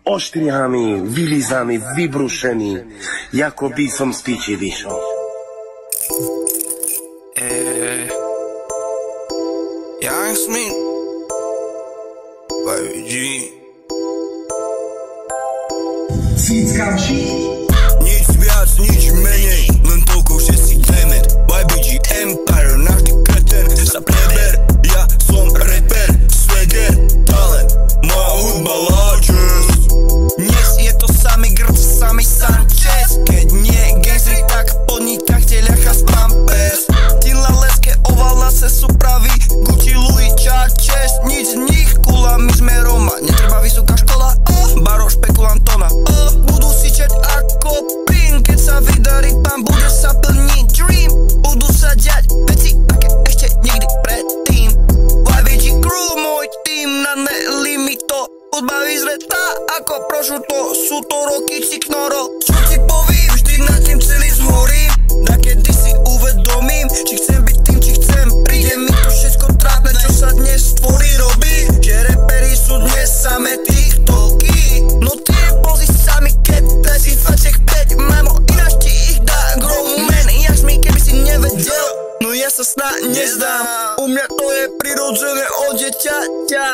oštrihami, vylízaný, vybrušený, jako by som z piči vyšol. Young Smith, Baby G. Nič viac, nič menej, len toľko, že si demet. Baby G Empire, navždy kreten sa preber. Ja som rapper, swagger, talent, moja hudba largest. Dnes je to samý grc, samý Sanchez. Keď nie gangstri, tak podnikajte ľacha z Pampers. Tila leske, ovala se sú praví, Gucci, Louis, Charles, nic z nich kula, my sme Roma. Netreba vysoká škola, baro špekulantona. Budú si čať ako plyn, keď sa vydarí pán, bude sa plniť dream. Budú sa diať veci, aké ešte nikdy predtým. YBG Crew, môj tým, na nelimito. Hudba vyzretá ako prošuto, sú to roky ciknoro. Čo ti povím, vždy nad tým celý zhorím. Da kedy si uvedomím, či chcem byť tým, či chcem. Príde mi to všetko trápne, čo sa dnes stvorí, robí. Že reperi sú dnes samé TikToky. No ty pozri sami, keď si 25, mamo, ináč ti ich dá grown man. Jak mi, keby si nevedel, no ja sa snad nezdám. U mňa to je prirodzené od deťaťa.